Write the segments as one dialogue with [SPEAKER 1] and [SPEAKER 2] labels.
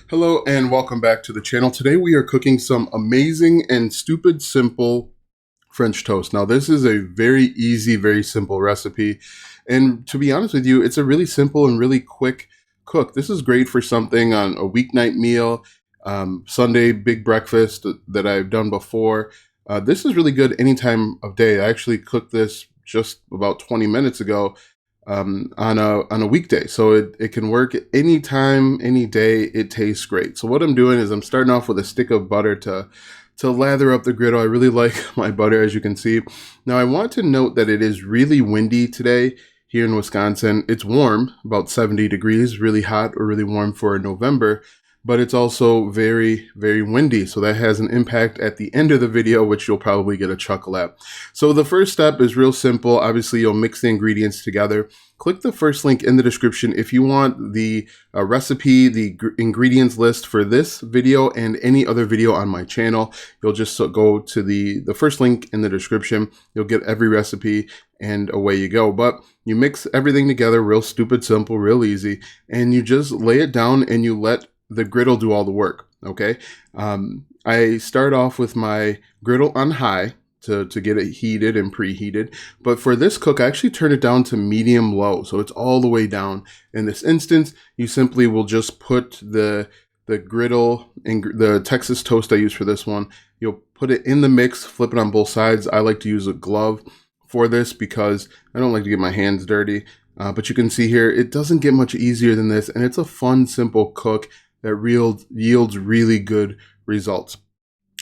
[SPEAKER 1] Hello and welcome back to the channel. Today we are cooking some amazing and stupid simple French toast. Now this is a very easy, very simple recipe. And to be honest with you, it's a really simple and really quick cook. This is great for something on a weeknight meal, Sunday big breakfast that I've done before. This is really good any time of day. I actually cooked this just about 20 minutes ago on a weekday. So it can work anytime, any day. It tastes great. So what I'm doing is I'm starting off with a stick of butter to lather up the griddle. I really like my butter, as you can see. Now I want to note that it is really windy today here in Wisconsin. It's warm, about 70 degrees, really hot or really warm for November, but it's also very, very windy. So that has an impact at the end of the video, which you'll probably get a chuckle at. So the first step is real simple. Obviously, you'll mix the ingredients together. Click the first link in the description if you want the recipe, the ingredients list for this video and any other video on my channel. You'll just go to the first link in the description. You'll get every recipe and away you go. But you mix everything together, real stupid, simple, real easy, and you just lay it down and you let the griddle do all the work, okay? I start off with my griddle on high to get it heated and preheated. But for this cook, I actually turn it down to medium low. So it's all the way down. In this instance, you simply will just put the griddle and the Texas toast I use for this one. You'll put it in the mix, flip it on both sides. I like to use a glove for this because I don't like to get my hands dirty. But you can see here, it doesn't get much easier than this. And it's a fun, simple cook that yields really good results.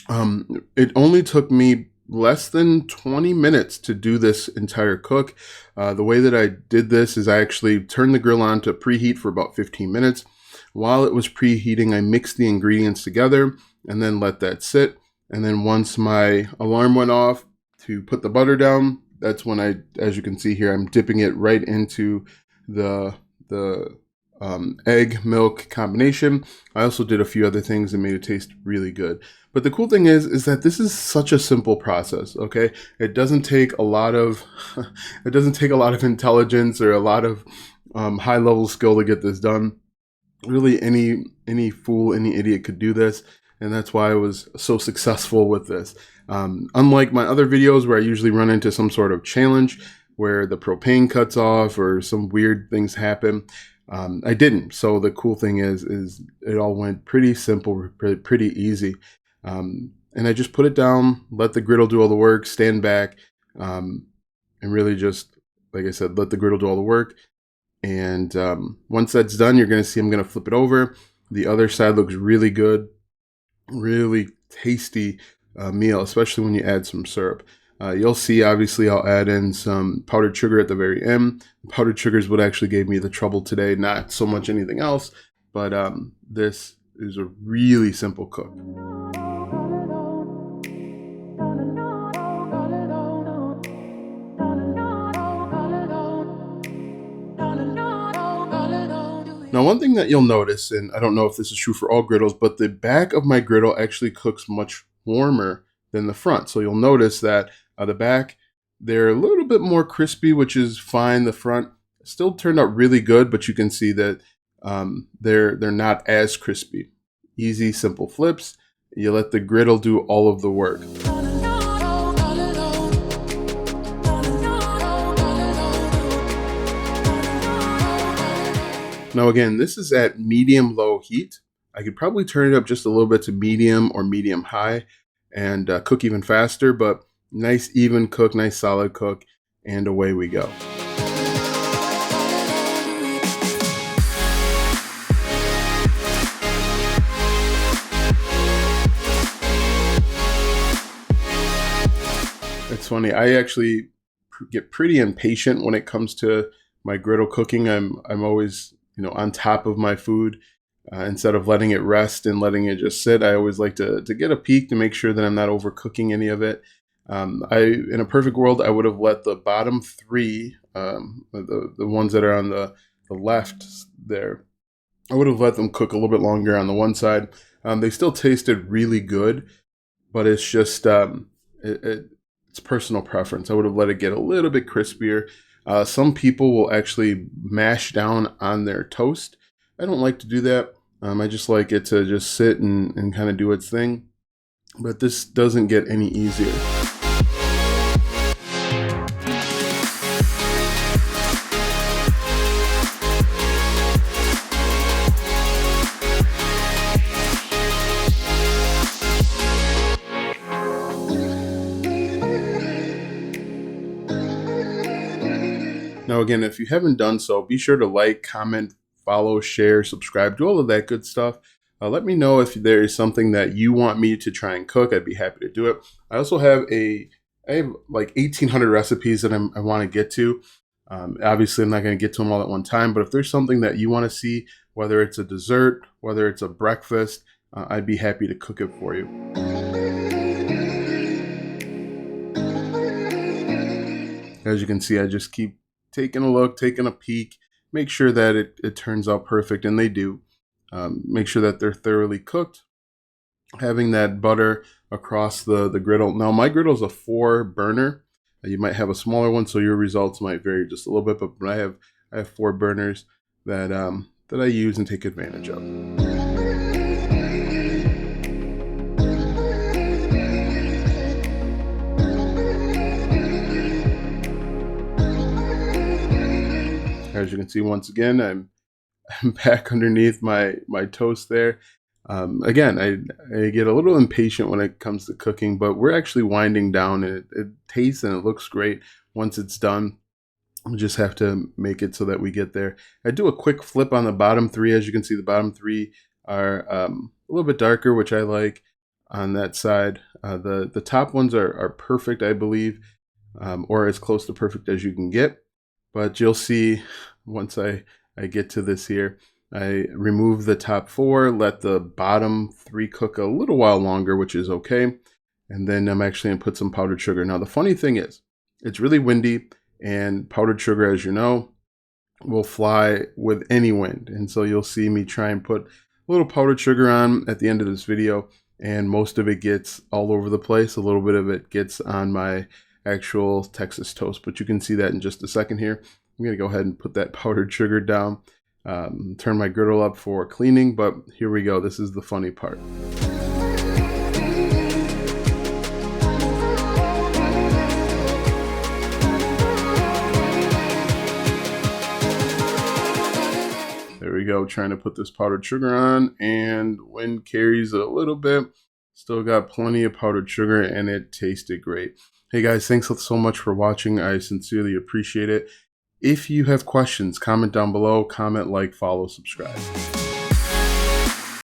[SPEAKER 1] It only took me less than 20 minutes to do this entire cook. The way that I did this is I actually turned the grill on to preheat for about 15 minutes. While it was preheating, I mixed the ingredients together and then let that sit. And then once my alarm went off to put the butter down, that's when as you can see here, I'm dipping it right into the egg milk combination. I also did a few other things that made it taste really good. But the cool thing is that this is such a simple process, okay? It doesn't take a lot of intelligence or a lot of high level skill to get this done. Really any fool, any idiot could do this, and that's why I was so successful with this. Unlike my other videos where I usually run into some sort of challenge where the propane cuts off or some weird things happen, I didn't. So the cool thing is it all went pretty simple, pretty easy. And I just put it down, let the griddle do all the work, stand back, and really just, like I said, let the griddle do all the work. And once that's done, you're going to see I'm going to flip it over. The other side looks really good, really tasty meal, especially when you add some syrup. You'll see, obviously, I'll add in some powdered sugar at the very end. Powdered sugar is what actually gave me the trouble today, not so much anything else, but this is a really simple cook. Now, one thing that you'll notice, and I don't know if this is true for all griddles, but the back of my griddle actually cooks much warmer than the front. So you'll notice that the back, they're a little bit more crispy, which is fine. The front still turned out really good, but you can see that they're not as crispy. Easy, simple flips. You let the griddle do all of the work. Now again, this is at medium-low heat. I could probably turn it up just a little bit to medium or medium-high and cook even faster, but nice even cook, nice solid cook, and away we go. It's funny, I actually get pretty impatient when it comes to my griddle cooking. I'm always, on top of my food. Instead of letting it rest and letting it just sit, I always like to get a peek to make sure that I'm not overcooking any of it. In a perfect world, I would have let the bottom three, the ones that are on the left there, I would have let them cook a little bit longer on the one side. They still tasted really good, but it's just it's personal preference. I would have let it get a little bit crispier. Some people will actually mash down on their toast. I don't like to do that. I just like it to just sit and kind of do its thing, but this doesn't get any easier. Now, again, if you haven't done so, be sure to like, comment, follow, share, subscribe, do all of that good stuff. Let me know if there is something that you want me to try and cook. I'd be happy to do it. I also have I have like 1,800 recipes that I want to get to. Obviously, I'm not going to get to them all at one time, but if there's something that you want to see, whether it's a dessert, whether it's a breakfast, I'd be happy to cook it for you. As you can see, I just keep taking a look, taking a peek, make sure that it turns out perfect, and they do. Make sure that they're thoroughly cooked. Having that butter across the griddle. Now, my griddle is a 4-burner. You might have a smaller one, so your results might vary just a little bit, but I have 4 burners that I use and take advantage of. As you can see, once again, I'm back underneath my toast there. Again, I get a little impatient when it comes to cooking, but we're actually winding down, and it tastes and it looks great once it's done. We just have to make it so that we get there. I do a quick flip on the bottom 3. As you can see, the bottom 3 are a little bit darker, which I like on that side. The top ones are perfect, I believe, or as close to perfect as you can get. But you'll see once I get to this here, I remove the top 4, let the bottom 3 cook a little while longer, which is okay. And then I'm actually going to put some powdered sugar. Now, the funny thing is, it's really windy, and powdered sugar, as you know, will fly with any wind. And so you'll see me try and put a little powdered sugar on at the end of this video, and most of it gets all over the place. A little bit of it gets on my actual Texas toast, but you can see that in just a second here. I'm going to go ahead and put that powdered sugar down, turn my griddle up for cleaning, but here we go. This is the funny part. There we go, trying to put this powdered sugar on, and wind carries it a little bit. Still got plenty of powdered sugar, and it tasted great. Hey guys, thanks so much for watching. I sincerely appreciate it. If you have questions, comment down below, comment, like, follow, subscribe.